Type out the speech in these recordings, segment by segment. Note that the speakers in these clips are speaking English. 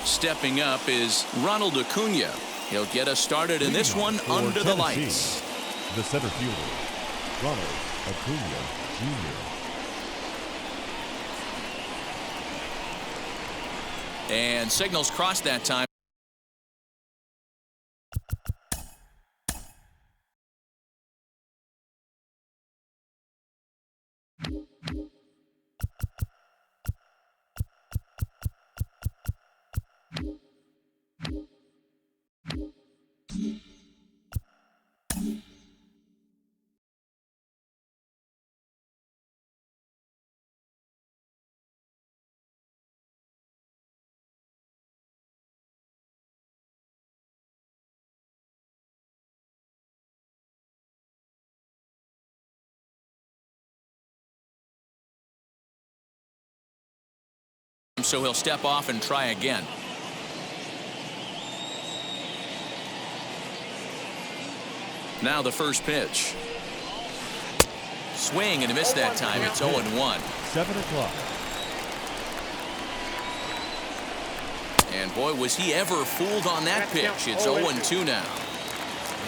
Stepping up is Ronald Acuna. He'll get us started in this one under the lights. The center fielder, Ronald Acuna Jr. And signals crossed that time. So he'll step off and try again. Now the first pitch. Swing and a miss that time. It's 0-1. 7 o'clock. And boy, was he ever fooled on that pitch. It's 0-2 now.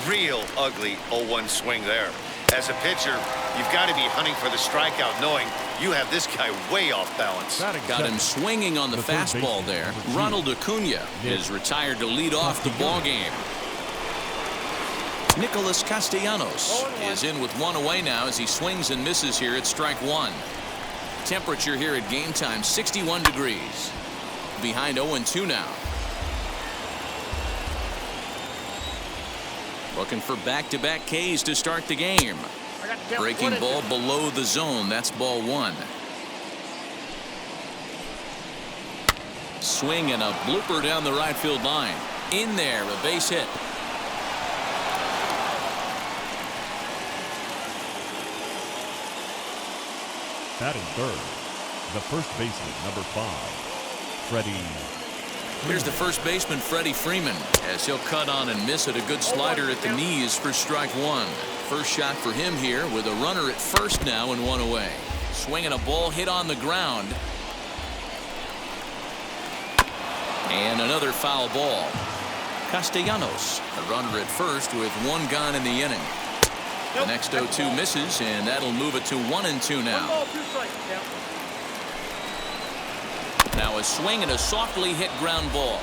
Real ugly 0-1 swing there. As a pitcher, you've got to be hunting for the strikeout, knowing you have this guy way off balance. Got him swinging on the fastball there. Ronald Acuna is retired to lead off the ball game. Nicholas Castellanos is in with one away now as he swings and misses here at strike one. Temperature here at game time 61 degrees. Behind 0-2 now. Looking for back-to-back Ks to start the game. Breaking ball below the zone. That's ball one. Swing and a blooper down the right field line. In there, a base hit. Batting third, the first baseman, number 5, Freddie. Here's the first baseman, Freddie Freeman, as he'll cut on and miss at a good slider at the knees for strike one. First shot for him here with a runner at first now and one away. Swinging a ball hit on the ground. And another foul ball. Castellanos, a runner at first with one gone in the inning. The next 0-2 misses, and that'll move it to 1-2 now. Now a swing and a softly hit ground ball.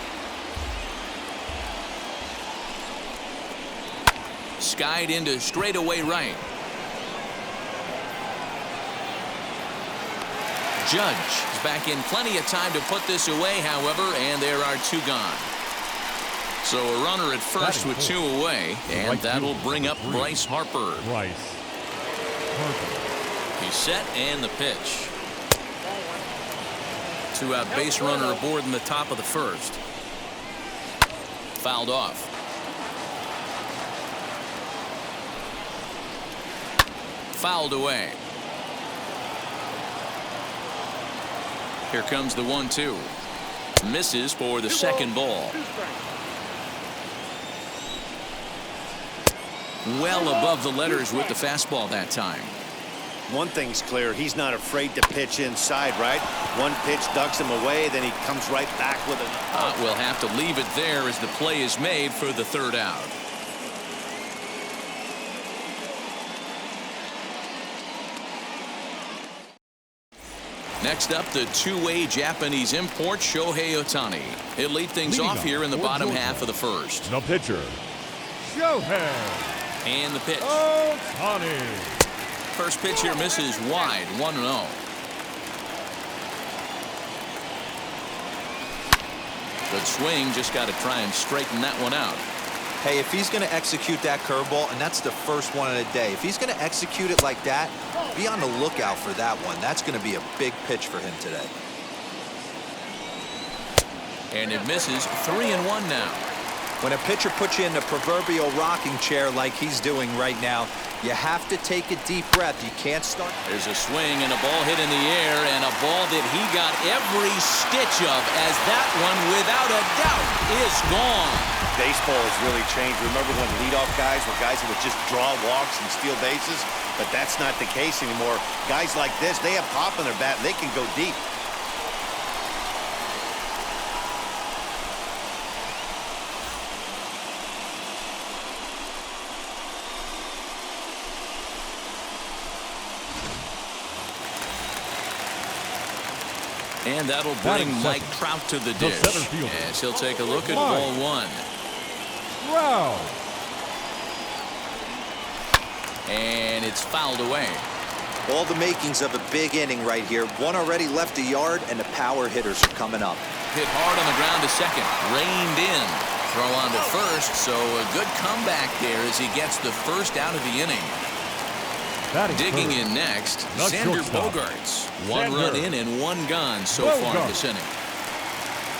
Skied into straightaway right. Judge is back in plenty of time to put this away, however, and there are two gone. So a runner at first with two away, and that'll bring up Bryce Harper. He's set and the pitch. Two-out base runner aboard in the top of the first. Fouled off. Fouled away. Here comes the 1-2. Misses for the second ball. Well above the letters with the fastball that time. One thing's clear, he's not afraid to pitch inside, right? One pitch ducks him away, then he comes right back with it. We'll have to leave it there as the play is made for the third out. Next up, the two-way Japanese import, Shohei Ohtani. He'll lead things off here in the bottom half of the first. The pitcher, Shohei. And the pitch. Ohtani. First pitch here misses wide, 1-0. Good swing, just got to try and straighten that one out. Hey, if he's going to execute that curveball, and that's the first one of the day, if he's going to execute it like that, be on the lookout for that one. That's going to be a big pitch for him today. And it misses, 3-1 now. When a pitcher puts you in the proverbial rocking chair like he's doing right now, you have to take a deep breath. You can't start. There's a swing and a ball hit in the air, and a ball that he got every stitch of, as that one, without a doubt, is gone. Baseball has really changed. Remember when leadoff guys were guys that would just draw walks and steal bases? But that's not the case anymore. Guys like this, they have pop in their bat. They can go deep. And that'll bring Mike Trout to the dish. As he'll take a look at ball one. And it's fouled away. All the makings of a big inning right here. One already left a yard, and the power hitters are coming up. Hit hard on the ground to second. Reined in. Throw on to first, so a good comeback there as he gets the first out of the inning. Digging in next, Xander Bogaerts. One run in and one gone so far this inning.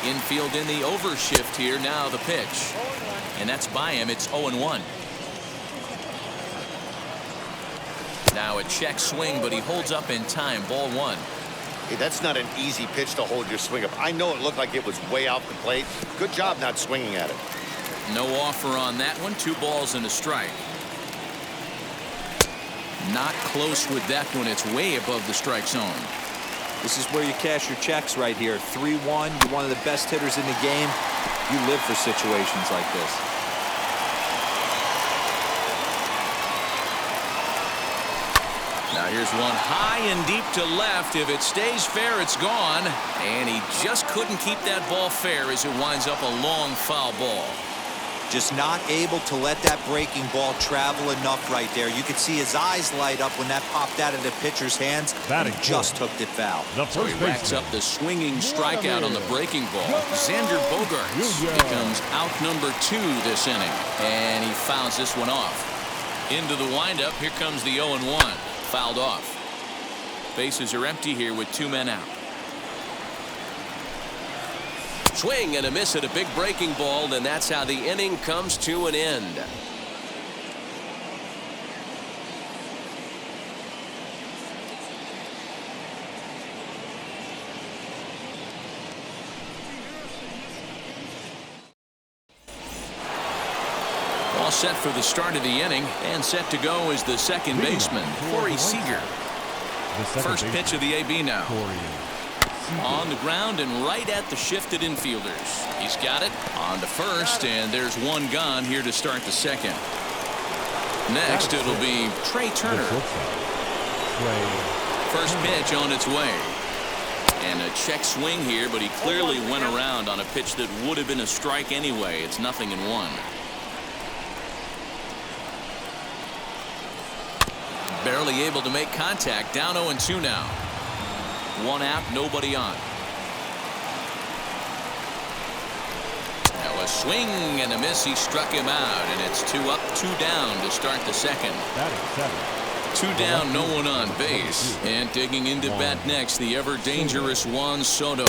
Infield in the overshift here. Now the pitch. And that's by him. It's 0-1. Now a check swing, but he holds up in time. Ball one. Hey, that's not an easy pitch to hold your swing up. I know it looked like it was way out the plate. Good job not swinging at it. No offer on that one. 2 balls and a strike. Not close with that one. It's way above the strike zone. This is where you cash your checks right here. 3-1. You're one of the best hitters in the game. You live for situations like this. Now here's one high and deep to left. If it stays fair, it's gone. And he just couldn't keep that ball fair as it winds up a long foul ball. Just not able to let that breaking ball travel enough right there. You could see his eyes light up when that popped out of the pitcher's hands. And just hooked it foul. So he racks up the swinging strikeout on the breaking ball. Xander Bogaerts becomes out number 2 this inning. And he fouls this one off. Into the windup. Here comes the 0-1. Fouled off. Bases are empty here with 2 men out. Swing and a miss at a big breaking ball, and that's how the inning comes to an end. All set for the start of the inning, and set to go is the second baseman, Corey Seager. First pitch of the AB now. On the ground and right at the shifted infielders. He's got it on to first, and there's one gone here to start the second. Next, it'll be Trey Turner. First pitch on its way. And a check swing here, but he clearly went around on a pitch that would have been a strike anyway. It's 0-1. Barely able to make contact. Down 0-2 now. One out, nobody on. Now a swing and a miss. He struck him out, and it's 2 up, 2 down to start the second. 2 down, no one on base. And digging into bat next, the ever-dangerous Juan Soto.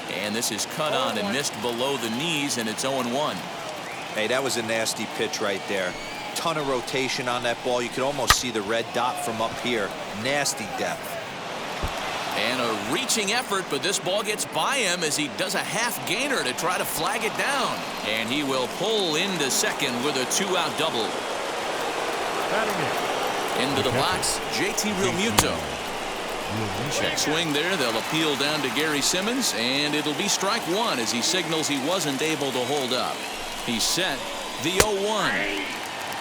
And this is cut on and missed below the knees, and it's 0-1. Hey, that was a nasty pitch right there. Ton of rotation on that ball. You could almost see the red dot from up here. Nasty depth. And a reaching effort, but this ball gets by him as he does a half gainer to try to flag it down. And he will pull into second with a 2-out double. Into the box, JT Realmuto. Check swing there. They'll appeal down to Gary Simmons, and it'll be strike 1 as he signals he wasn't able to hold up. He's set the 0-1.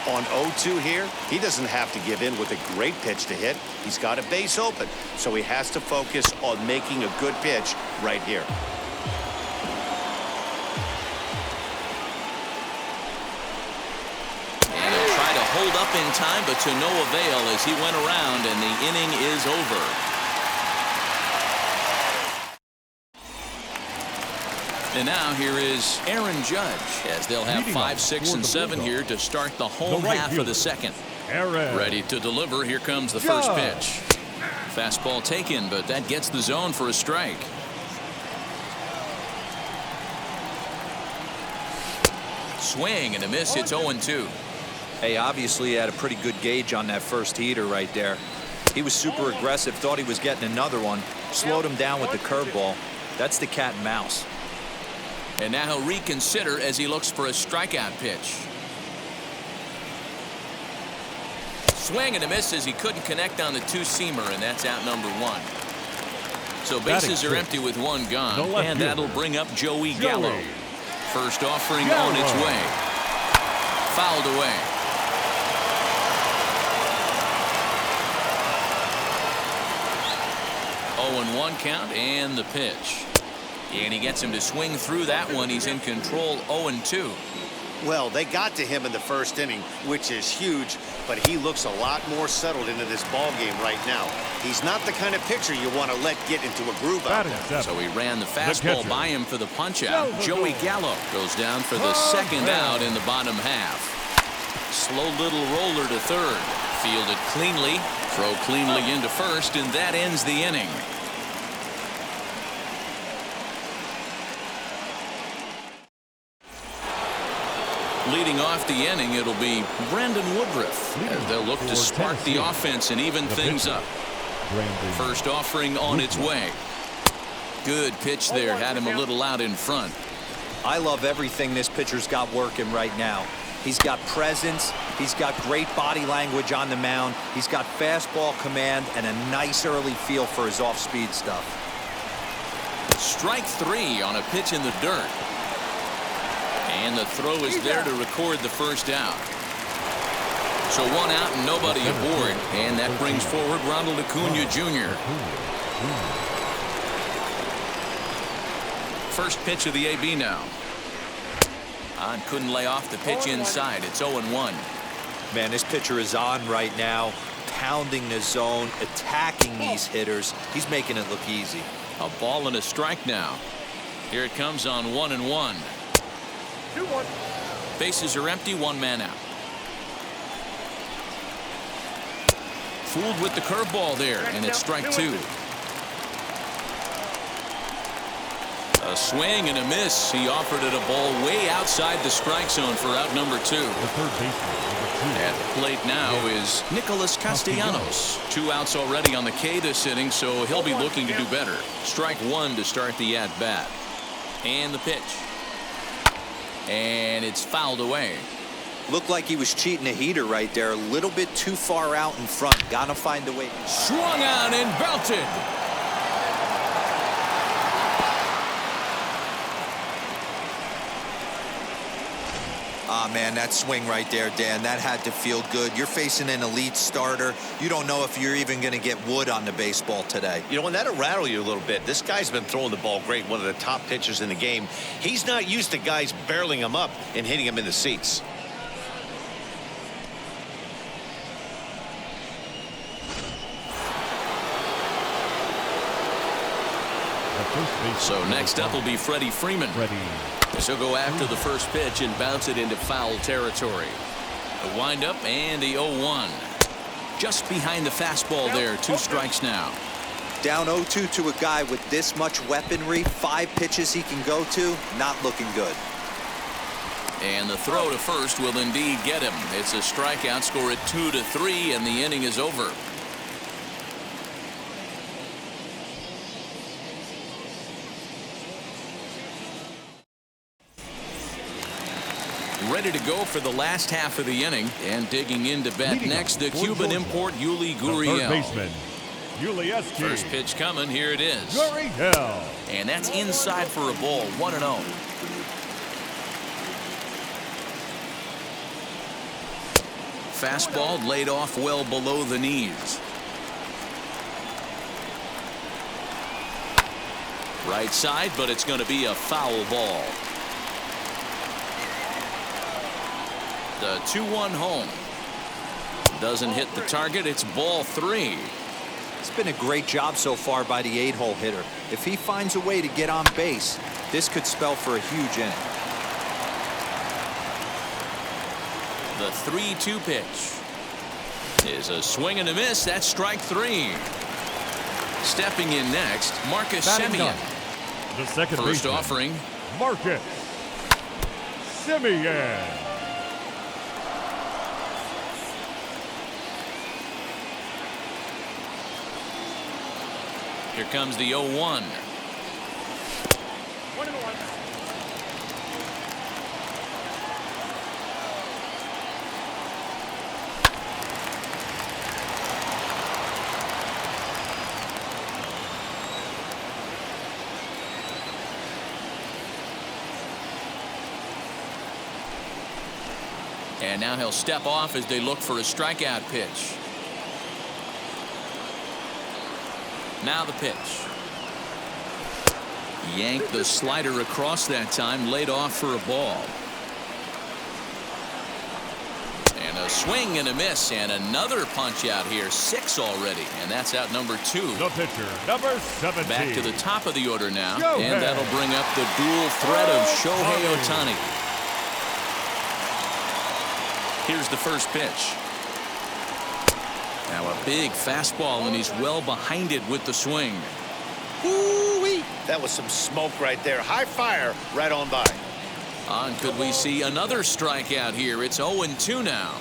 On 0-2 here, he doesn't have to give in with a great pitch to hit. He's got a base open, so he has to focus on making a good pitch right here. And he'll try to hold up in time, but to no avail as he went around, and the inning is over. And now here is Aaron Judge as they'll have 5, 6, and 7 here to start the home half of the second. Ready to deliver. Here comes the first pitch. Fastball taken, but that gets the zone for a strike. Swing and a miss. It's 0-2. Hey, obviously he had a pretty good gauge on that first heater right there. He was super aggressive, thought he was getting another one, slowed him down with the curveball. That's the cat and mouse. And now he'll reconsider as he looks for a strikeout pitch. Swing and a miss as he couldn't connect on the 2-seamer, and that's out number 1. So bases are empty with 1 gone, and that'll bring up Joey Gallo. First offering on its way. Fouled away. 0-1 count and the pitch. And he gets him to swing through that one. He's in control 0-2. Well, they got to him in the first inning, which is huge, but he looks a lot more settled into this ball game right now. He's not the kind of pitcher you want to let get into a groove out there. So he ran the fastball by him for the punch out. Joey Gallo goes down for the second out in the bottom half. Slow little roller to third. Fielded cleanly. Throw cleanly into first, and that ends the inning. Leading off the inning, it'll be Brandon Woodruff as they'll look to spark the offense and even things up. First offering on its way. Good pitch there, had him a little out in front. I love everything this pitcher's got working right now. He's got presence, he's got great body language on the mound, he's got fastball command and a nice early feel for his off-speed stuff. Strike 3 on a pitch in the dirt. And the throw is there to record the first out. So 1 out and nobody aboard. And that brings forward Ronald Acuna Jr. First pitch of the AB now. Couldn't lay off the pitch inside. It's 0-1. Man, this pitcher is on right now, pounding the zone, attacking these hitters. He's making it look easy. A ball and a strike now. Here it comes on 1-1. 2-1. Bases are empty, 1 man out. Fooled with the curveball there, and it's strike 2. A swing and a miss. He offered it a ball way outside the strike zone for out number 2. At the plate now is Nicholas Castellanos. 2 outs already on the K this inning, so he'll be looking to do better. Strike 1 to start the at-bat. And the pitch. And it's fouled away. Looked like he was cheating a heater right there. A little bit too far out in front. Gotta find a way. Swung on and belted. Ah, man, that swing right there, Dan, that had to feel good. You're facing an elite starter. You don't know if you're even going to get wood on the baseball today. You know, and that'll rattle you a little bit. This guy's been throwing the ball great, one of the top pitchers in the game. He's not used to guys barreling him up and hitting him in the seats. So next up will be Freddie Freeman. He'll go after the first pitch and bounce it into foul territory. The windup and the 0-1. Just behind the fastball there. 2 strikes now. Down 0-2 to a guy with this much weaponry, 5 pitches he can go to, not looking good. And the throw to first will indeed get him. It's a strikeout, score at 2-3, and the inning is over. Ready to go for the last half of the inning, and digging in to bat next, the Cuban import Yuli Gurriel. First pitch coming, here it is. Gurriel. And that's inside for a ball, 1-0. Fastball laid off well below the knees. Right side, but it's going to be a foul ball. The 2-1 home. Doesn't hit the target. It's ball 3. It's been a great job so far by the 8-hole hitter. If he finds a way to get on base, this could spell for a huge inning. The 3-2 pitch is a swing and a miss. That's strike 3. Stepping in next, Marcus Semien. The second First baseman, offering. Marcus Semien. Here comes the 0-1. 1-1. And now he'll step off as they look for a strikeout pitch. Now the pitch. Yanked the slider across that time, laid off for a ball. And a swing and a miss, and another punch out here. 6 already, and that's out number 2. The pitcher, number 17. Back to the top of the order now, Shohei. and that'll bring up the dual threat of Shohei Ohtani. Here's the first pitch. Now a big fastball, and he's well behind it with the swing. Woo-wee. That was some smoke right there. High fire right on by. And could we see another strikeout here? It's 0-2 now.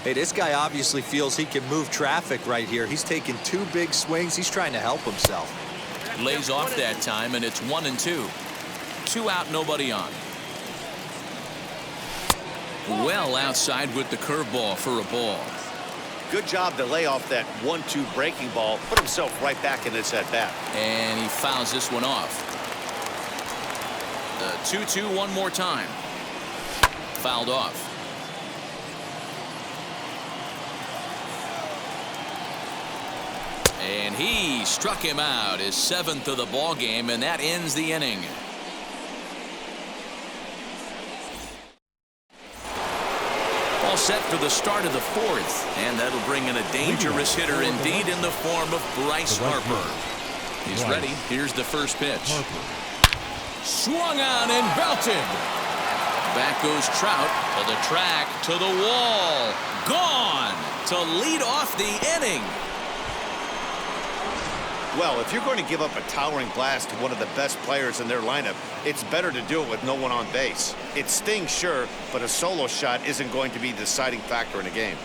Hey, this guy obviously feels he can move traffic right here. He's taking 2 big swings. He's trying to help himself. Lays off that time, and it's 1-2. 2 out, nobody on. Well outside with the curveball for a ball. Good job to lay off that 1-2 breaking ball. Put himself right back in this at bat. And he fouls this one off. The 2-2 one more time. Fouled off. And he struck him out, his 7th of the ball game, and that ends the inning. All set for the start of the 4th, and that'll bring in a dangerous hitter indeed in the form of Bryce Harper. He's ready. Here's the first pitch. Swung on and belted. Back goes Trout to the track, to the wall. Gone to lead off the inning. Well, if you're going to give up a towering blast to one of the best players in their lineup, it's better to do it with no one on base. It stings, sure, but a solo shot isn't going to be the deciding factor in a game.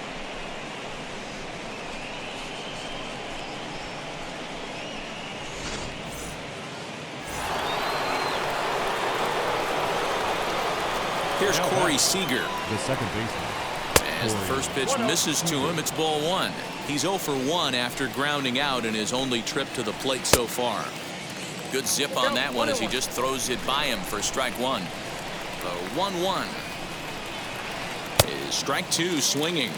Here's Corey Seager. The second baseman. As the first pitch misses to him, it's ball 1. He's 0 for 1 after grounding out in his only trip to the plate so far. Good zip on that one as he just throws it by him for strike 1. The 1-1 is strike 2 swinging.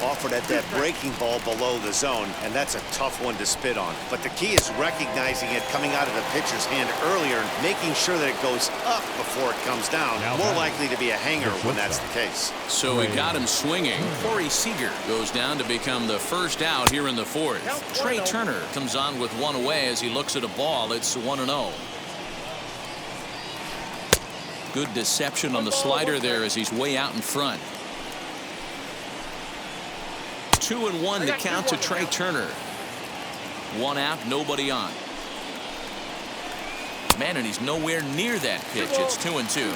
Offered at that breaking ball below the zone, and that's a tough one to spit on. But the key is recognizing it coming out of the pitcher's hand earlier and making sure that it goes up before it comes down. More likely to be a hanger when that's the case. So we got him swinging. Corey Seager goes down to become the first out here in the 4th. Trey Turner comes on with 1 away as he looks at a ball. It's 1-0. Good deception on the slider there as he's way out in front. 2-1 the count to Trey Turner. 1 out, nobody on. Man, and he's nowhere near that pitch. It's 2-2.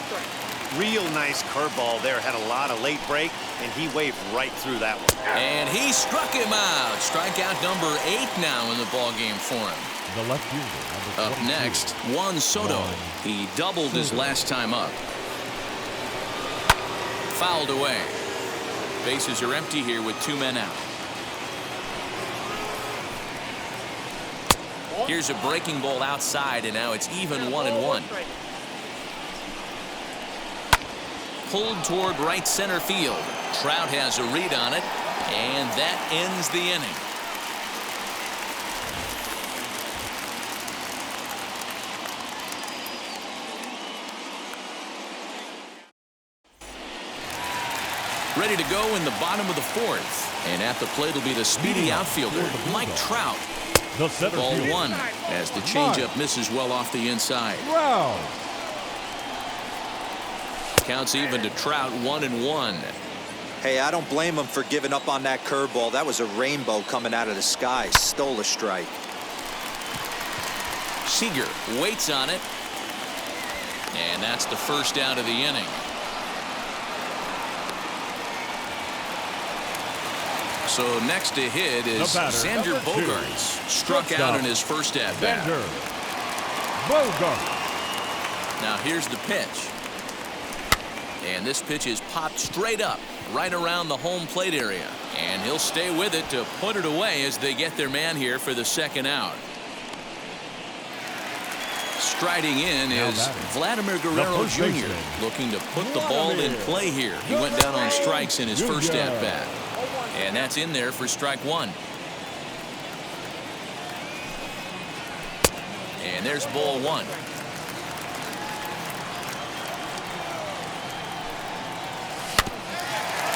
Real nice curveball there. Had a lot of late break, and he waved right through that one. And he struck him out. Strikeout number 8 now in the ball game for him. The left fielder, number 22. Up next, Juan Soto. He doubled his last time up. Fouled away. Bases are empty here with 2 men out. Here's a breaking ball outside, and now it's even 1-1. Pulled toward right center field. Trout has a read on it, and that ends the inning. Ready to go in the bottom of the 4th. And at the plate will be the speedy outfielder, Mike Trout. The center Ball field. 1 as the changeup misses well off the inside. Wow. Counts even to Trout, 1-1. Hey, I don't blame him for giving up on that curveball. That was a rainbow coming out of the sky. Stole a strike. Seager waits on it. And that's the first out of the inning. So next to hit is Xander Bogaerts. Struck out in his first at-bat. Bogaerts. Now here's the pitch. And this pitch is popped straight up, right around the home plate area. And he'll stay with it to put it away as they get their man here for the second out. Striding in is Vladimir Guerrero Jr. looking to put the ball in play here. He went down on strikes in his first at-bat. And that's in there for strike 1. And there's ball one.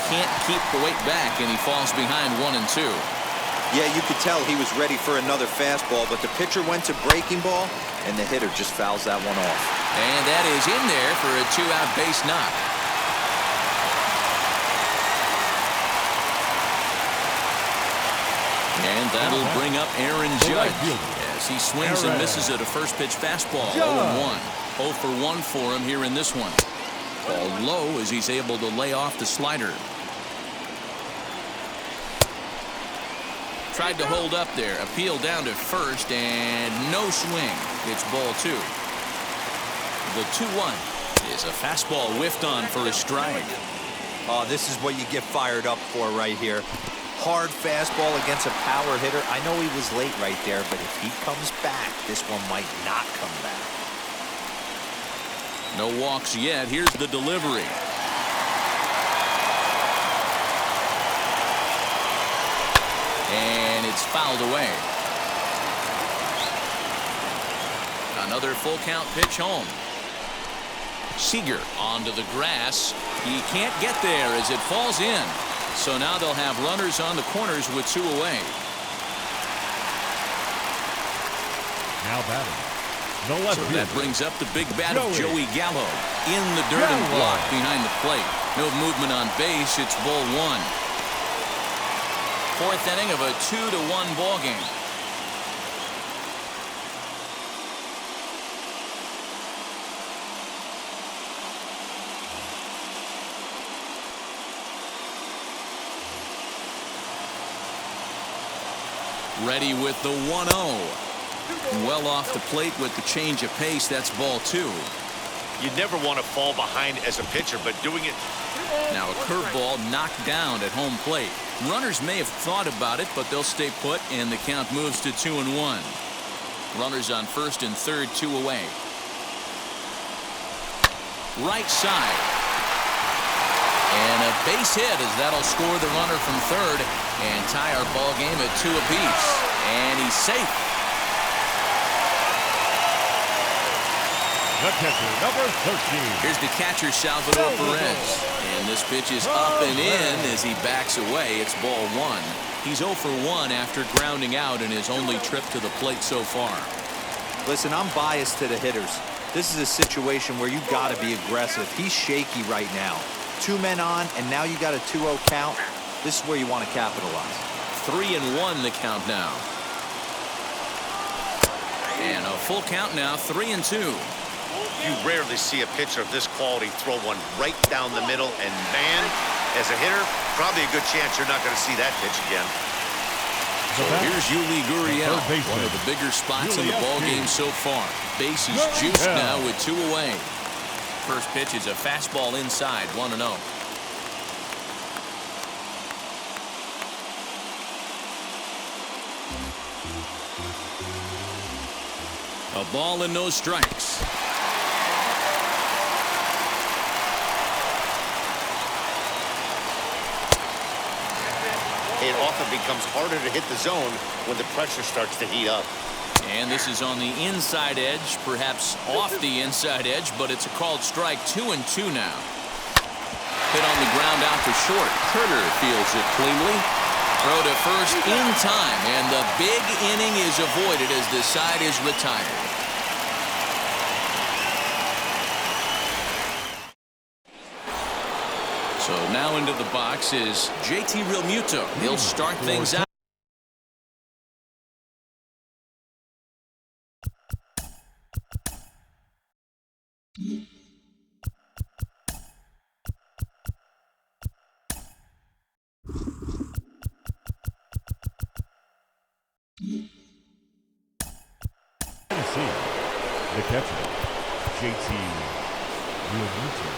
Can't keep the weight back, and he falls behind 1-2. Yeah, you could tell he was ready for another fastball, but the pitcher went to breaking ball, and the hitter just fouls that one off. And that is in there for a 2-out base knock. And that'll bring up Aaron Judge as he swings and misses at a first pitch fastball. 0-1. 0 for 1 for him here in this one. Ball low as he's able to lay off the slider. Tried to hold up there. Appeal down to first and no swing. It's ball 2. The 2-1 is a fastball whiffed on for a strike. Oh, this is what you get fired up for right here. Hard fastball against a power hitter. I know he was late right there, but if he comes back, this one might not come back. No walks yet. Here's the delivery. And it's fouled away. Another full count pitch home. Seager onto the grass. He can't get there as it falls in. So now they'll have runners on the corners with 2 away. Now batting. The left So fielder, that brings up the big bat of Joey Gallo. In the dirt and blocked behind the plate. No movement on base. It's ball 1. 4th inning of a 2-1 ball game. Ready with the 1-0. Well off the plate with the change of pace. That's ball 2. You never want to fall behind as a pitcher, but doing it. Now a curveball knocked down at home plate. Runners may have thought about it, but they'll stay put, and the count moves to 2-1. Runners on first and third, 2 away. Right side. And a base hit as that'll score the runner from third and tie our ball game at 2 apiece. And he's safe. the catcher, number 13. Here's the catcher, Salvador Perez. And this pitch is up and in as he backs away. It's ball 1. He's 0 for 1 after grounding out in his only trip to the plate so far. Listen, I'm biased to the hitters. This is a situation where you got to be aggressive. He's shaky right now. 2 men on, and now you got a 2-0 count. This is where you want to capitalize. 3-1 the count now. And a full count now, 3-2. You rarely see a pitcher of this quality throw one right down the middle, and man, as a hitter, probably a good chance you're not going to see that pitch again. So here's Yuli Gurriel, one of the bigger spots in the ball game so far. Base is juiced now with 2 away. First pitch is a fastball inside, 1-0. A ball and no strikes. It often becomes harder to hit the zone when the pressure starts to heat up. And this is on the inside edge, perhaps off the inside edge, but it's a called strike. 2-2 now. Hit on the ground out to short. Herter fields it cleanly. Throw to first in time, and the big inning is avoided as the side is retired. So now into the box is JT Realmuto. He'll start things out. Tennessee, the catcher, JT Realmuto.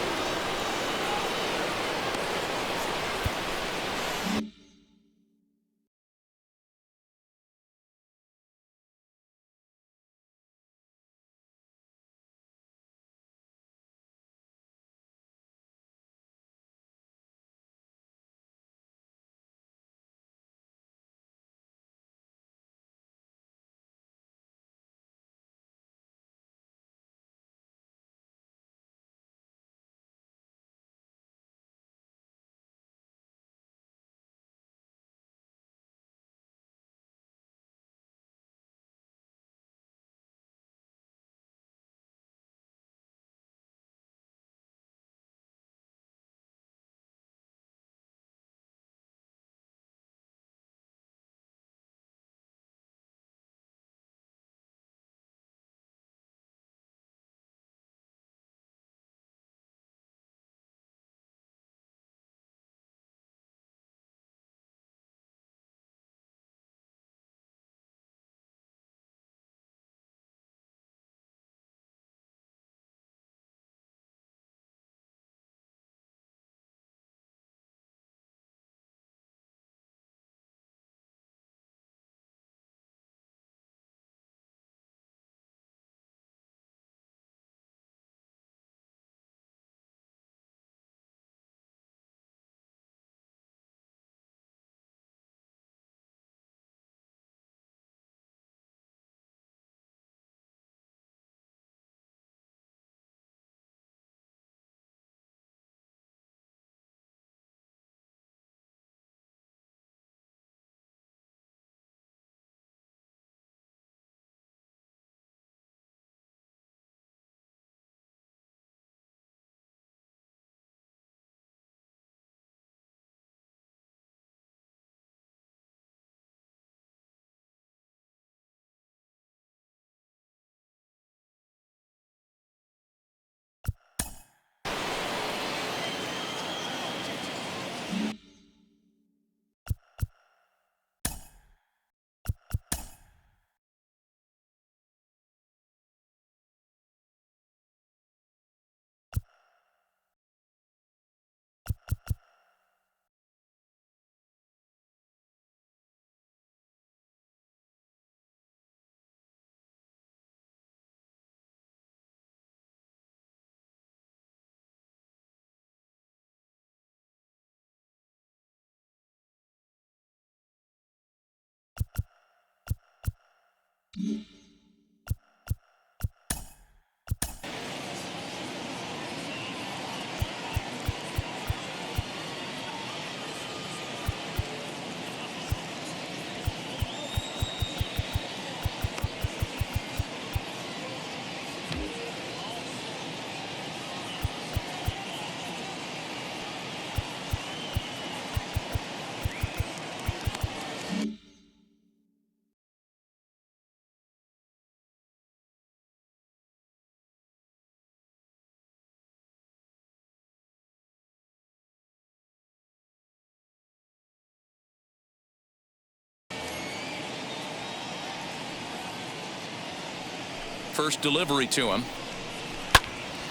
First delivery to him.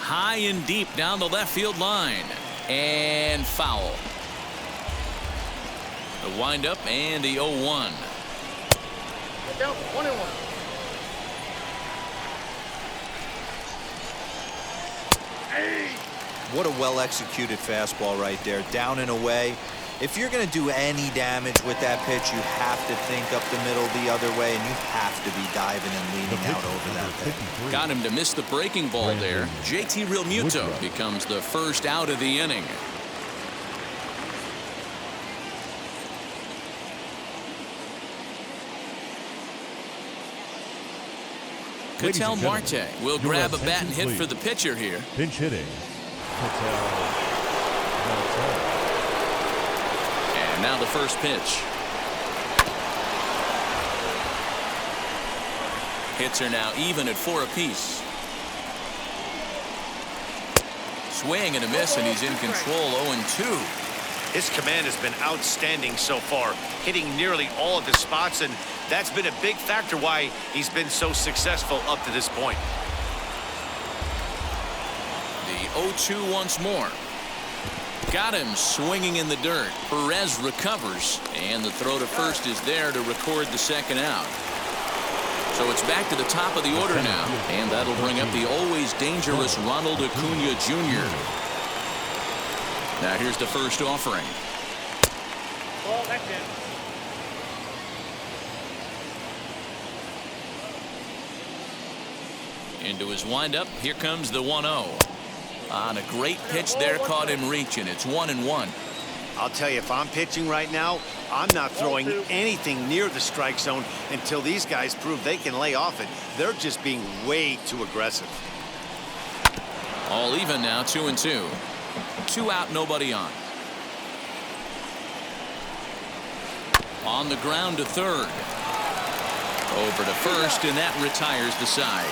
High and deep down the left field line. And foul. The windup and the 0-1. Get down, 1-1. Hey! What a well-executed fastball right there. Down and away. If you're going to do any damage with that pitch, you have to think up the middle the other way, and you have to be diving and leaning out over that thing. Got him to miss the breaking ball there. JT Realmuto becomes the first out of the inning. Ketel Marte will grab a bat and hit for the pitcher here. Pinch hitting. Ketel Marte. And now the first pitch. Hits are now even at 4 apiece. Swing and a miss, and he's in control. 0-2. His command has been outstanding so far, hitting nearly all of his spots, and that's been a big factor why he's been so successful up to this point. The 0-2 once more. Got him swinging in the dirt. Perez recovers, and the throw to first is there to record the second out. So it's back to the top of the order now, and that'll bring up the always dangerous Ronald Acuna Jr. Now here's the first offering. Ball, that's it. Into his windup. Here comes the 1-0. On a great pitch there, caught him reaching. It's 1-1. I'll tell you, if I'm pitching right now, I'm not throwing anything near the strike zone until these guys prove they can lay off it. They're just being way too aggressive. All even now, 2-2. 2 out, nobody on. On the ground to third. Over to first, and that retires the side.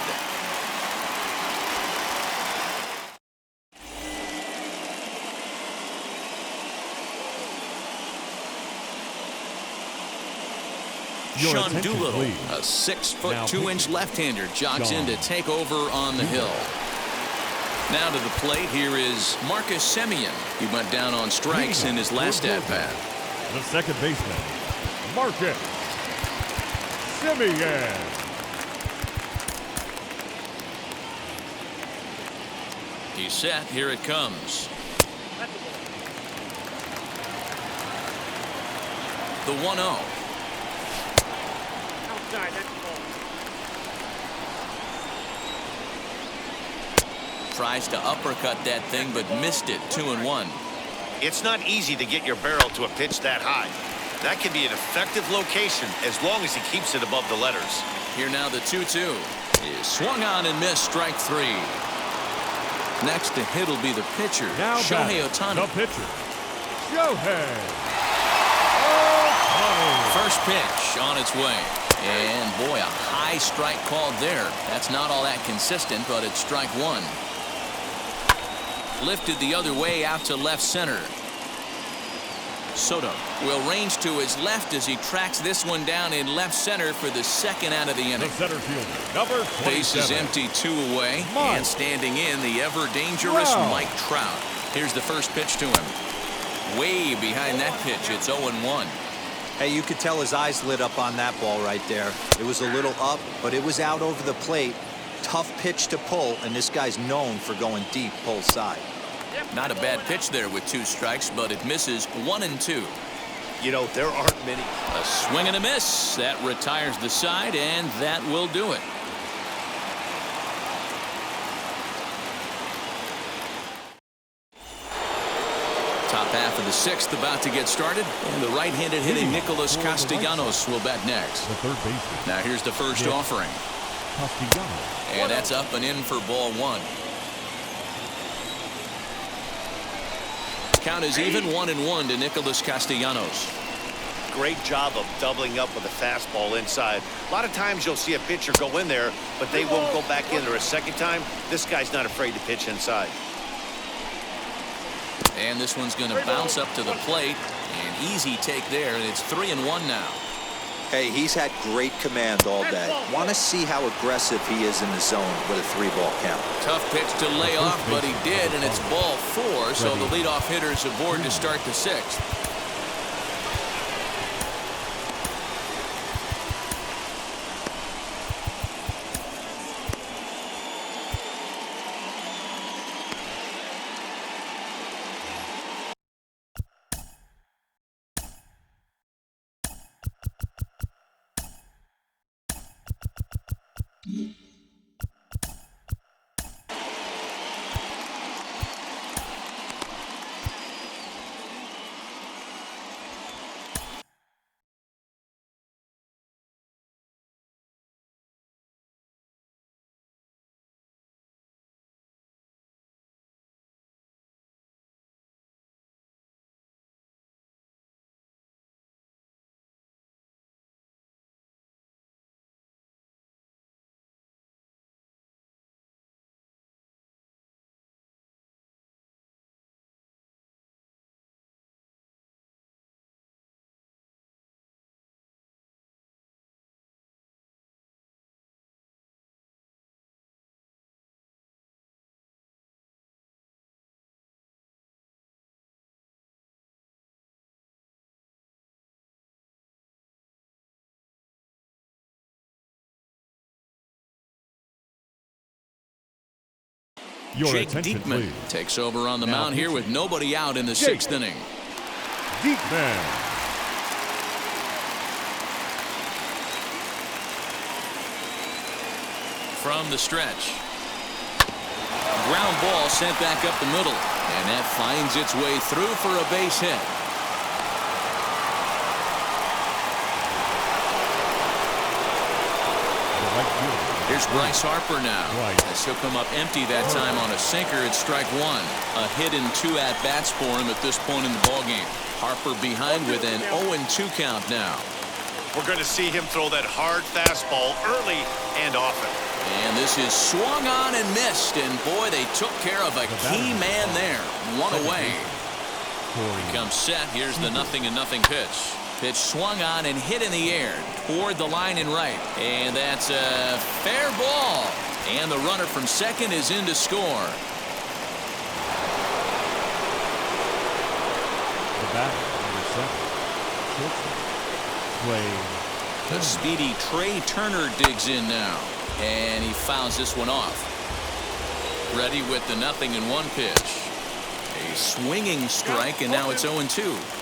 Sean Doolittle, a 6'2" left-hander, jogs in to take over on the hill. Now to the plate, here is Marcus Semien. He went down on strikes in his last at-bat. The second baseman, Marcus Semien. He's set. Here it comes. The 1-0. Outside, that's the ball. Tries to uppercut that thing, but missed it. 2-1. It's not easy to get your barrel to a pitch that high. That can be an effective location as long as he keeps it above the letters. Here now the 2-2 is swung on and missed. Strike 3. Next to hit will be the pitcher, Now Shohei Ohtani. The pitcher, Shohei Ohtani. First pitch on its way. And boy, a high strike called there. That's not all that consistent, but it's strike 1. Lifted the other way out to left center. Soto will range to his left as he tracks this one down in left center for the second out of the inning. The center fielder, number 27. Base is empty, 2 away. And standing in, the ever-dangerous Mike Trout. Here's the first pitch to him. Way behind that pitch, it's 0-1. Hey, you could tell his eyes lit up on that ball right there. It was a little up, but it was out over the plate. Tough pitch to pull, and this guy's known for going deep, pull side. Not a bad pitch there with 2 strikes, but it misses 1-2. You know, there aren't many. A swing and a miss. That retires the side, and that will do it. Top half of the sixth about to get started, and the right-handed hitting Nicholas Castellanos will bat next. The third baseman. Now here's the first offering, Castellanos. and that's up and in for ball one. Count is even, 1-1 to Nicholas Castellanos. Great job of doubling up with a fastball inside. A lot of times you'll see a pitcher go in there, but they won't go back in there a second time. This guy's not afraid to pitch inside. And this one's going to bounce up to the plate. An easy take there, and it's 3-1 now. Hey, he's had great command all day. Want to see how aggressive he is in the zone with a 3-ball count. Tough pitch to lay off, but he did, and it's ball 4, so the leadoff hitter's aboard to start the sixth. Your Jake attention, Diekman please. takes over on the Now mound here with pitching. nobody out in the Jake sixth inning. Diekman. From the stretch. Ground ball sent back up the middle, and that finds its way through for a base hit. The right fielder. Here's Bryce Harper now. Right. As he'll come up empty that time on a sinker. It's strike one. A hit and 2 at-bats for him at this point in the ballgame. Harper behind with an 0-2 count now. We're going to see him throw that hard fastball early and often. And this is swung on and missed. And boy, they took care of a key man there. One away. Comes set. Here's the 0-0 pitch. Pitch swung on and hit in the air toward the line and right. And that's a fair ball. And the runner from second is in to score. The batter, number 7, shortstop, Trey. The speedy Trey Turner digs in now. And he fouls this one off. Ready with the 0-1 pitch. A swinging strike, and now it's 0-2.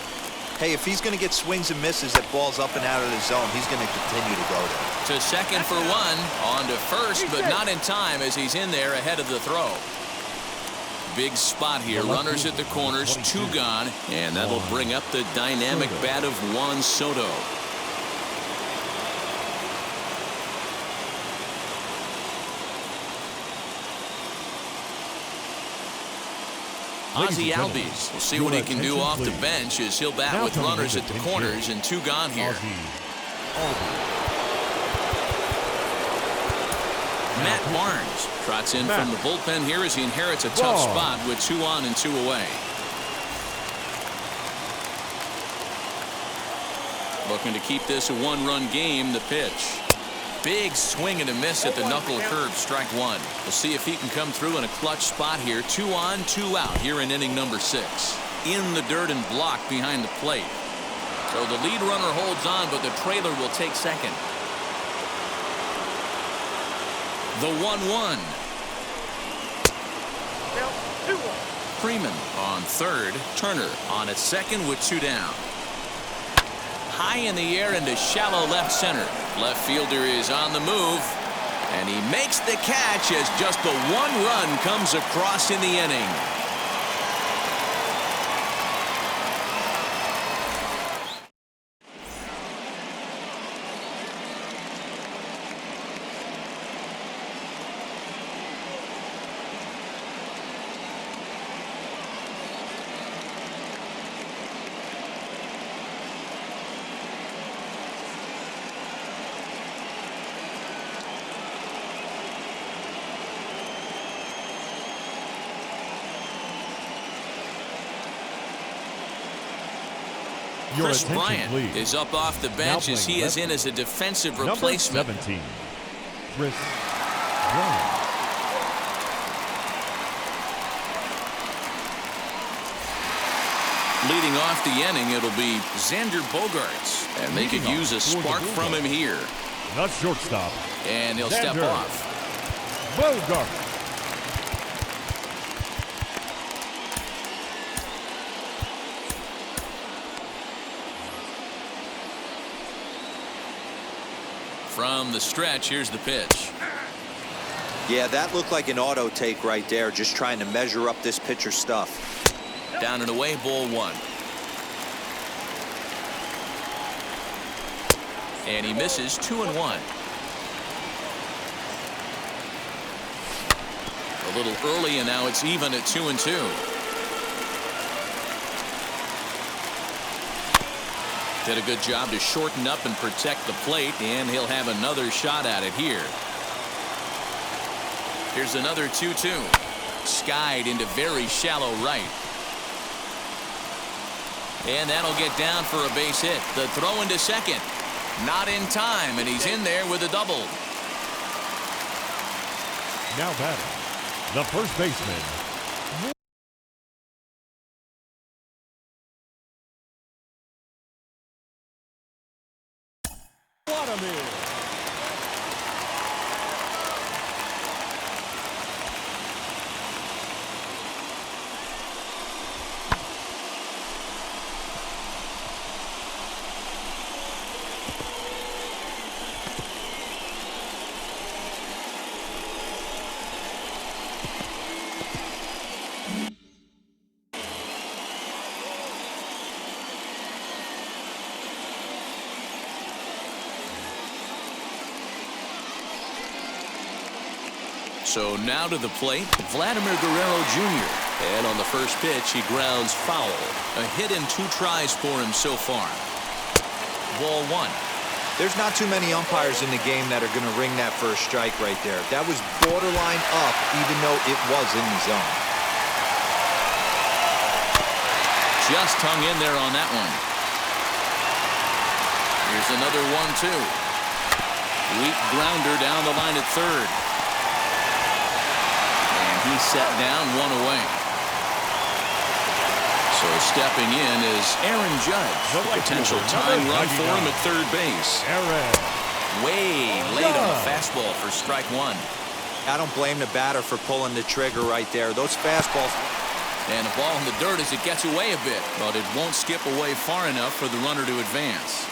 Hey, if he's going to get swings and misses at balls up and out of the zone, he's going to continue to go there. To second for one. On to first, but not in time as he's in there ahead of the throw. Big spot here. Runners at the corners, 2 gone, and that'll bring up the dynamic bat of Juan Soto. Ozzie Albies will see what he can do off the bench as he'll bat with runners at the corners and 2 gone here. Matt Barnes trots in from the bullpen here as he inherits a tough spot with 2 on and 2 away. Looking to keep this a 1-run game. The pitch. Big swing and a miss at the knuckle curve, strike one. We'll see if he can come through in a clutch spot here. 2 on, 2 out here in inning number 6. In the dirt and blocked behind the plate. So the lead runner holds on, but the trailer will take second. The 1-1. Freeman on third. Turner on at second with 2 down. high in the air into shallow left center. Left fielder is on the move, and he makes the catch as just the one run comes across in the inning. Your Chris attention, Bryant please. is up off the bench as he is in as a defensive replacement. Number 17, Chris Bryant. Leading off the inning, it'll be Xander Bogaerts, and they could use a spark from him here. The shortstop. And he'll step Xander off. Bogaerts. From the stretch, here's the pitch. Yeah, that looked like an auto take right there, just trying to measure up this pitcher's stuff. Down and away, ball one. And he misses 2-1. A little early, and now it's even at 2-2. Did a good job to shorten up and protect the plate, and he'll have another shot at it here. Here's another 2-2. Skied into very shallow right. And that'll get down for a base hit. The throw into second. Not in time, and he's in there with a double. Now batting, the first baseman. So now to the plate, Vladimir Guerrero Jr. And on the first pitch, he grounds foul. A hit and 2 tries for him so far. Ball one. There's not too many umpires in the game that are going to ring that first strike right there. That was borderline up, even though it was in the zone. Just hung in there on that one. Here's another 1-2. Weak grounder down the line at third. He's set down, 1 away. So stepping in is Aaron Judge. Potential tying run for him at third base. Way late on the fastball for strike one. I don't blame the batter for pulling the trigger right there. Those fastballs. And a ball in the dirt as it gets away a bit, but it won't skip away far enough for the runner to advance.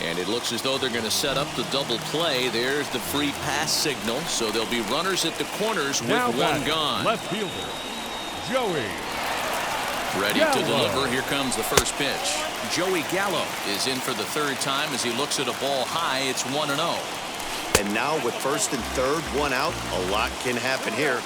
And it looks as though they're going to set up the double play. There's the free pass signal. So there'll be runners at the corners with now one gone. Left fielder, Joey. Ready Gallo. to deliver. Here comes the first pitch. Joey Gallo is in for the third time as he looks at a ball high. It's 1-0. And now with first and third, 1 out, a lot can happen here.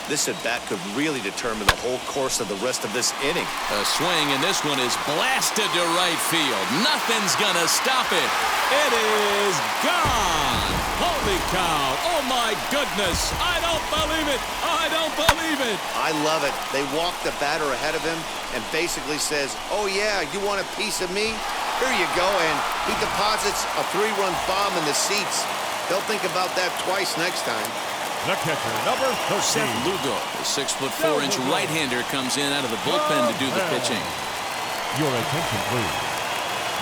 This at-bat could really determine the whole course of the rest of this inning. A swing, and this one is blasted to right field. Nothing's going to stop it. It is gone. Holy cow. Oh, my goodness. I don't believe it. I don't believe it. I love it. They walk the batter ahead of him and basically says, oh, yeah, you want a piece of me? Here you go. And he deposits a 3-run bomb in the seats. They'll think about that twice next time. The catcher, number 13. Seth Lugo, the 6'4" right-hander, comes in out of the bullpen to do the pitching. Your attention, please.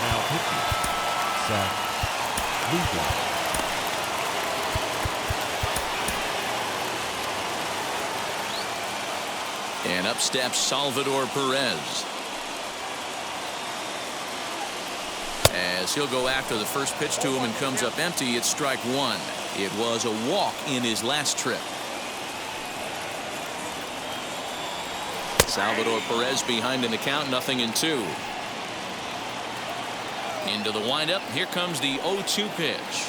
Now pitching, Seth Lugo. And up steps Salvador Perez. As he'll go after the first pitch to him and comes up empty, it's strike one. It was a walk in his last trip. Salvador Perez behind in the count, 0-2. Into the windup. Here comes the 0-2 pitch.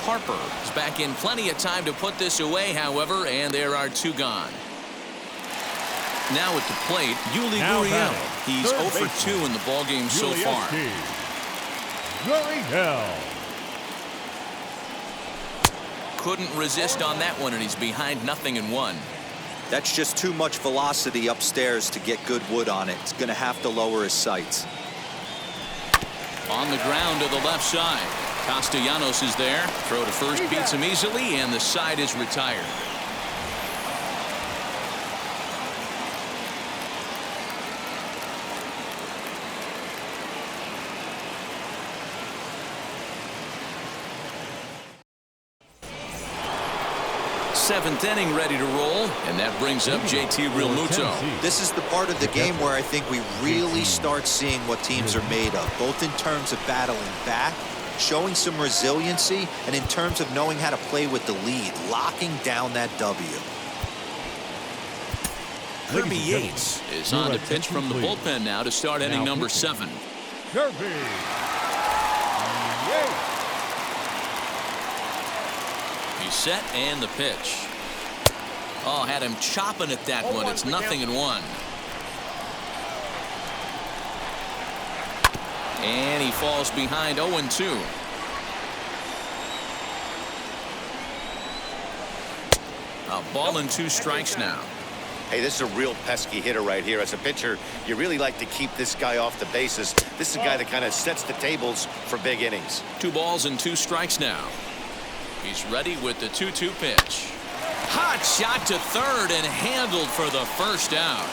Harper is back in plenty of time to put this away, however, and there are two gone. Now at the plate, Yuli Gurriel. He's 0 for 2 in the ballgame so far. Gurriel. Couldn't resist on that one, and he's behind 0-1. That's just too much velocity upstairs to get good wood on it. It's going to have to lower his sights. On the ground to the left side. Castellanos is there. Throw to first beats him easily, and the side is retired. Seventh inning ready to roll, and that brings up JT Realmuto. This is the part of the game where I think we really start seeing what teams are made of, both in terms of battling back, showing some resiliency, and in terms of knowing how to play with the lead, locking down that W. Kirby Yates is on to pitch from the bullpen now to start inning number 7. Kirby Yates. He's set and the pitch. Oh, had him chopping at that one. It's 0-1. And he falls behind 0-2. A ball and 2 strikes now. Hey, this is a real pesky hitter right here. As a pitcher, you really like to keep this guy off the bases. This is a guy that kind of sets the tables for big innings. 2 balls and 2 strikes now. He's ready with the 2-2 pitch. Hot shot to third and handled for the first out.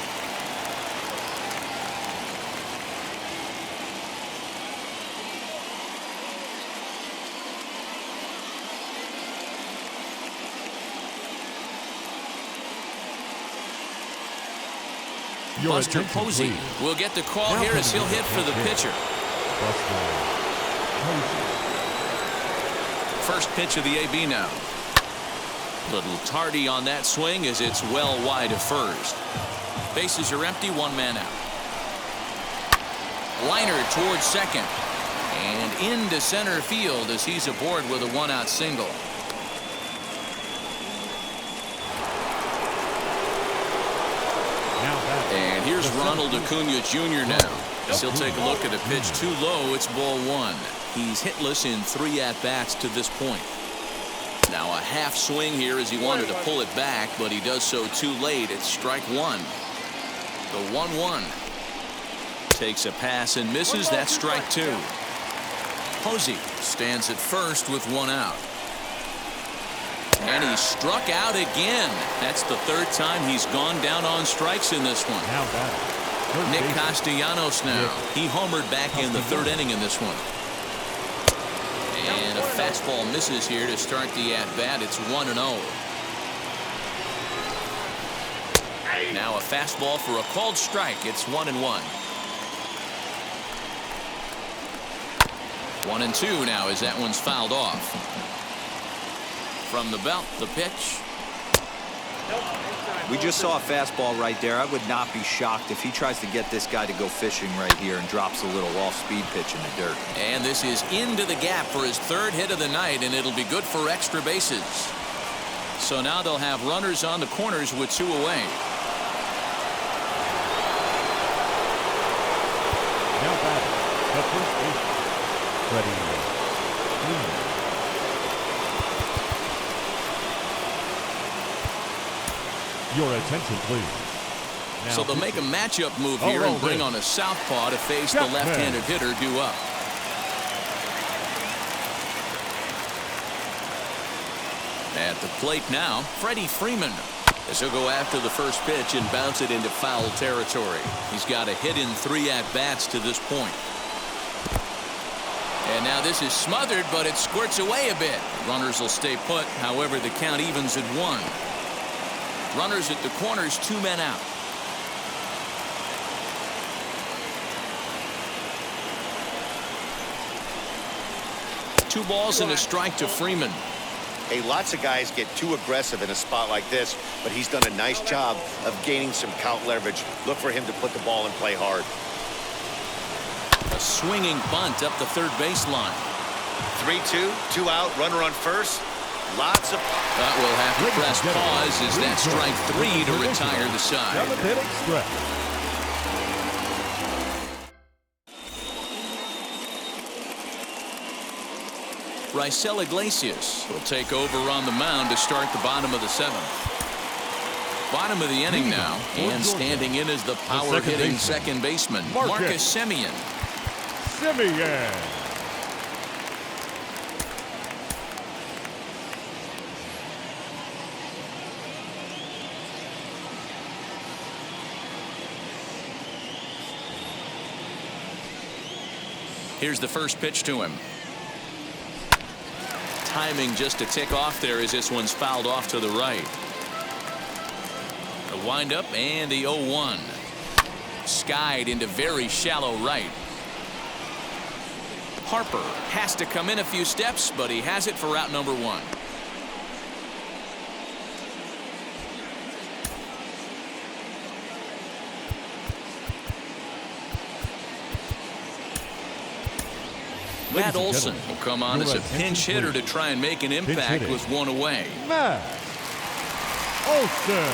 Buster Posey will get the call here as he'll hit for the pitcher. First pitch of the AB now. Little tardy on that swing as it's well wide of first. Bases are empty, 1 man out. Liner towards second. And into center field as he's aboard with a 1-out single. And here's Ronald Acuna Jr. now. As he'll take a look at a pitch too low. It's ball 1. He's hitless in 3 at-bats to this point. Now a half swing here as he wanted to pull it back, but he does so too late. It's strike 1. The 1-1. Takes a pass and misses. That's strike 2. Posey stands at first with 1 out. And he struck out again. That's the 3rd time he's gone down on strikes in this one. Nick Castellanos now. He homered back in the 3rd inning in this one. And a fastball misses here to start the at-bat. It's 1-0. Now a fastball for a called strike. It's 1-1. 1-2 now as that one's fouled off. From the belt, the pitch. We just saw a fastball right there. I would not be shocked if he tries to get this guy to go fishing right here and drops a little off-speed pitch in the dirt. And this is into the gap for his 3rd hit of the night, and it'll be good for extra bases. So now they'll have runners on the corners with 2 away. Now batting, the first baseman, Freddie Freeman. Your attention, please. Now So they'll make a matchup move here and bring on a southpaw to face the left-handed hitter due up. At the plate now, Freddie Freeman, as he'll go after the first pitch and bounce it into foul territory. He's got a hit in 3 at-bats to this point. And now this is smothered, but it squirts away a bit. Runners will stay put. However, the count evens at 1. Runners at the corners, 2 men out. Two balls and a strike to Freeman. Hey, lots of guys get too aggressive in a spot like this, but he's done a nice job of gaining some count leverage. Look for him to put the ball in play hard. A swinging bunt up the third baseline. 3-2, 2 out, runner on first. Lots of... That will have to press pause as that strike 3 to retire the side. Raisel Iglesias will take over on the mound to start the bottom of the 7th. Bottom of the inning now, and standing in is the power-hitting second baseman, Marcus Semien. Here's the first pitch to him. Timing just a tick off there as this one's fouled off to the right. The windup and the 0-1. Skied into very shallow right. Harper has to come in a few steps, but he has it for route number 1. Matt Olson will come on as a pinch hitter to try and make an impact with 1 away. Matt Olson.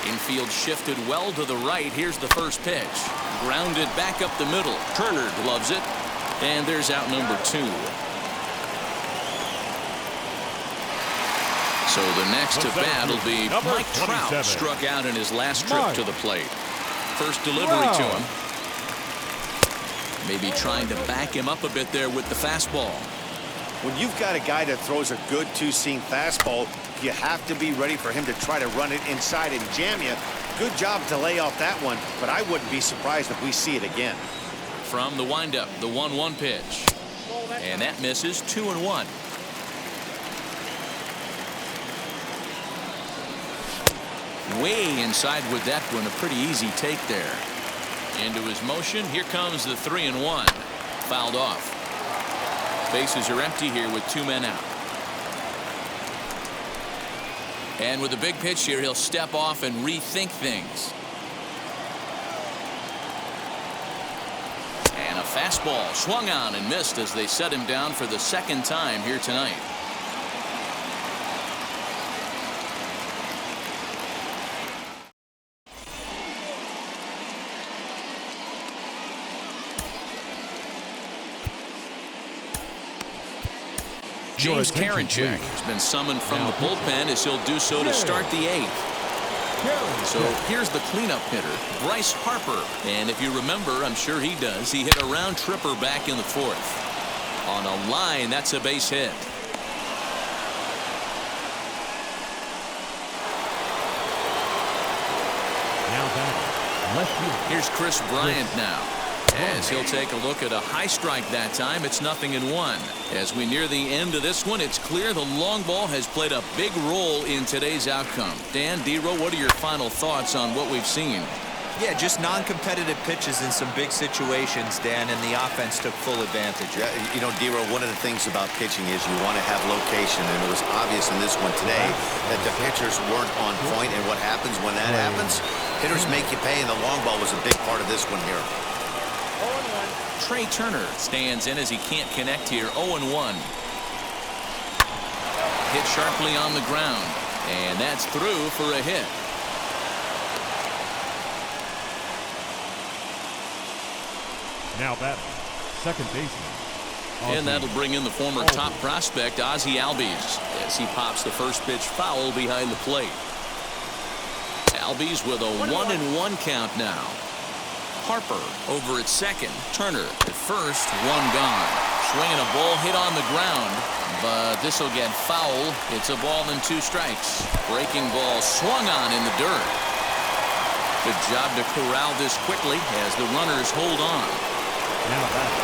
Infield shifted well to the right. Here's the first pitch. Grounded back up the middle. Turner gloves it. And there's out number 2. So the next at bat will be Mike Trout, struck out in his last trip to the plate. First delivery to him. Maybe trying to back him up a bit there with the fastball. When you've got a guy that throws a good two-seam fastball, you have to be ready for him to try to run it inside and jam you. Good job to lay off that one, but I wouldn't be surprised if we see it again. From the windup, the 1-1 pitch. And that misses. 2-1. Way inside with that one. A pretty easy take there. Into his motion. Here comes the 3-1. Fouled off. Bases are empty here with 2 men out. And with a big pitch here, he'll step off and rethink things. And a fastball swung on and missed as they set him down for the 2nd time here tonight. James Karinchak has been summoned from the bullpen as he'll do so to start the 8th. So here's the cleanup hitter, Bryce Harper. And if you remember, I'm sure he does, he hit a round tripper back in the 4th. On a line, that's a base hit. Here's Chris Bryant now, as he'll take a look at a high strike that time. It's 0-1. As we near the end of this one, it's clear the long ball has played a big role in today's outcome. Dan, D-Row, what are your final thoughts on what we've seen? Yeah, just non-competitive pitches in some big situations, Dan, and the offense took full advantage. Yeah, you know, D-Row, one of the things about pitching is you want to have location, and it was obvious in this one today that the pitchers weren't on point, and what happens when that happens? Hitters make you pay, and the long ball was a big part of this one here. 0-1. Trey Turner stands in as he can't connect here. 0-1. Hit sharply on the ground, and that's through for a hit. Now batting, second baseman. And that'll bring in the former top prospect, Ozzie Albies, as he pops the first pitch foul behind the plate. Albies with a 1-1 count now. Harper over at second. Turner at first. 1 gone. Swinging a ball hit on the ground, but this will get foul. It's a ball and 2 strikes. Breaking ball swung on in the dirt. Good job to corral this quickly as the runners hold on.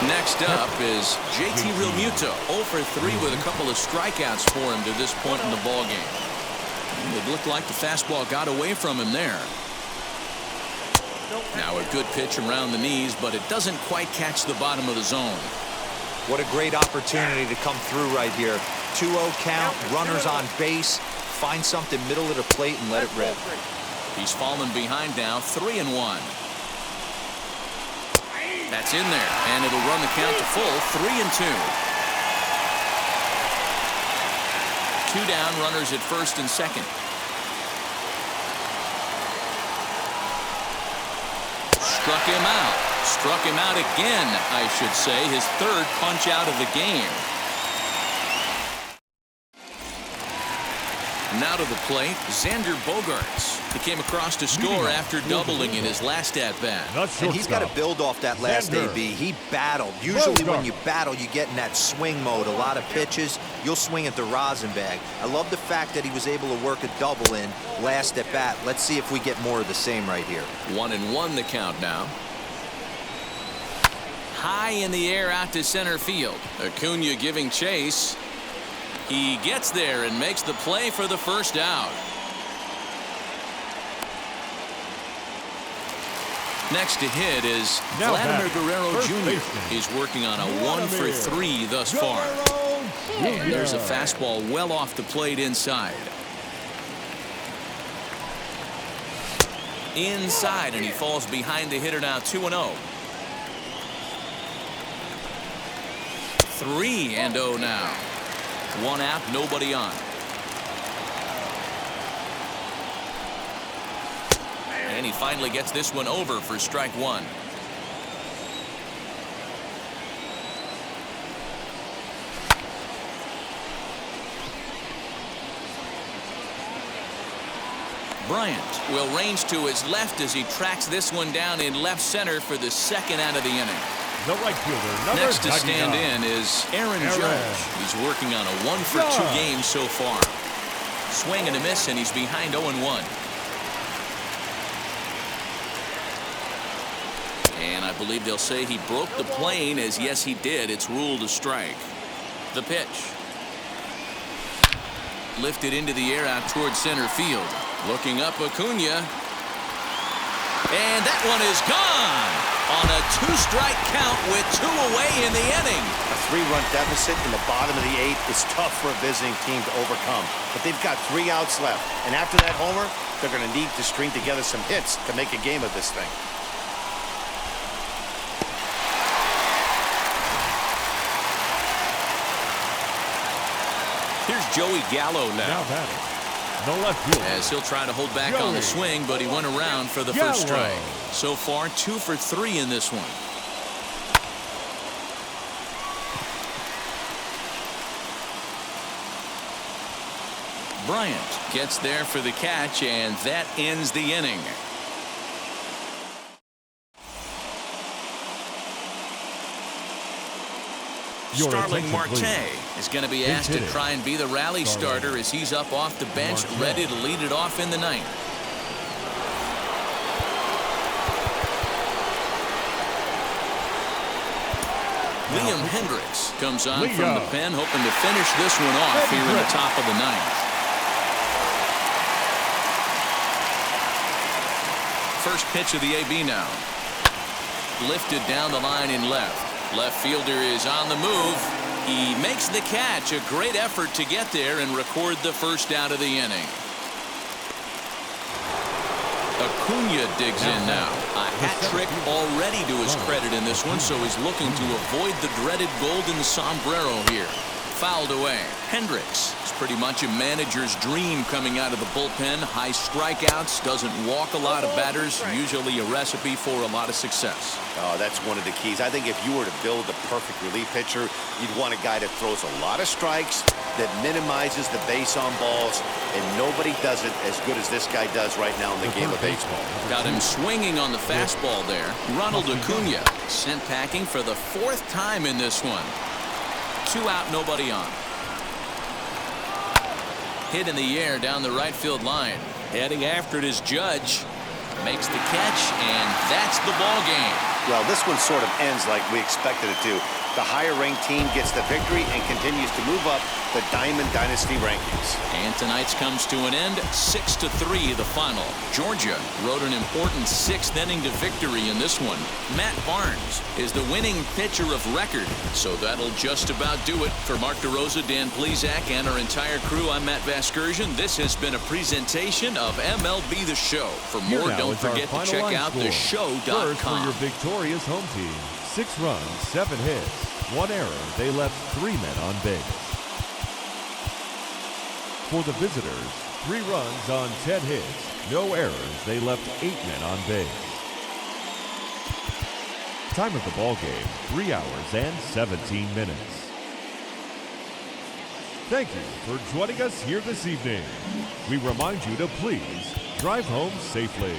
Next up is JT Realmuto, 0 for 3 with a couple of strikeouts for him to this point in the ball game. It looked like the fastball got away from him there. Now a good pitch around the knees, but it doesn't quite catch the bottom of the zone. What a great opportunity to come through right here. 2-0 count, runners on base. Find something middle of the plate and let it rip. He's fallen behind now, 3-1. That's in there, and it'll run the count to full, 3-2. 2 down, runners at first and second. Struck him out. Struck him out again, I should say. His third punch out of the game. Now to the plate, Xander Bogaerts. He came across to score after doubling in his last at-bat. And he's got to build off that last AB. He battled. Usually when you battle, you get in that swing mode. A lot of pitches, you'll swing at the rosin bag. I love the fact that he was able to work a double in last at-bat. Let's see if we get more of the same right here. 1-1 the count now. High in the air out to center field. Acuna giving chase. He gets there and makes the play for the first out. Next to hit is Vladimir Guerrero Jr. He's working on a 1 for 3 thus far. And there's a fastball well off the plate inside. Inside, and he falls behind the hitter now, 2-0. 3-0 now. 1 out, nobody on. And he finally gets this one over for strike 1. Bryant will range to his left as he tracks this one down in left center for the second out of the inning. The right fielder, number Next to 99. stand in is Aaron Judge. He's working on a 1 for 2 games so far. Swing and a miss, and he's behind 0-1. And I believe they'll say he broke the plane, as yes he did. It's ruled a strike. The pitch. Lifted into the air out towards center field. Looking up Acuna. And that one is gone on a 2-strike count with 2 away in the inning. A 3-run deficit in the bottom of the 8th is tough for a visiting team to overcome. But they've got 3 outs left. And after that homer, they're going to need to string together some hits to make a game of this thing. Here's Joey Gallo now. Now batting, the left fielder. As he'll try to hold back on the swing, but he went around for the first strike. So far, 2 for 3 in this one. Bryant gets there for the catch, and that ends the inning. Starling Marte is going to be asked to try and be the rally starter as he's up off the bench, ready to lead it off in the ninth. Liam Hendricks comes on from the pen, hoping to finish this one off here in the top of the ninth. First pitch of the AB now. Lifted down the line in left. Left fielder is on the move. He makes the catch. A great effort to get there and record the first out of the inning. Acuna digs in now. A hat trick already to his credit in this one, so he's looking to avoid the dreaded golden sombrero here. Fouled away. Hendricks is pretty much a manager's dream coming out of the bullpen. High strikeouts, doesn't walk a lot of batters, usually a recipe for a lot of success. Oh, that's one of the keys. I think if you were to build a perfect relief pitcher, you'd want a guy that throws a lot of strikes, that minimizes the base on balls, and nobody does it as good as this guy does right now in the game of baseball. Got him swinging on the fastball there. Ronald Acuna sent packing for the 4th time in this one. 2 out, nobody on. Hit in the air down the right field line. Heading after it is Judge. Makes the catch, and that's the ball game. Well, this one sort of ends like we expected it to. The higher-ranked team gets the victory and continues to move up the Diamond Dynasty rankings. And tonight's comes to an end, 6-3 the final. Georgia rode an important 6th inning to victory in this one. Matt Barnes is the winning pitcher of record. So that'll just about do it. For Mark DeRosa, Dan Plesac, and our entire crew, I'm Matt Vasgersian. This has been a presentation of MLB The Show. For more, don't forget to check out theshow.com. First for your victorious home team. 6 runs, 7 hits, 1 error. They left 3 men on base. For the visitors, 3 runs on 10 hits, no errors. They left 8 men on base. Time of the ball game, 3 hours and 17 minutes. Thank you for joining us here this evening. We remind you to please drive home safely.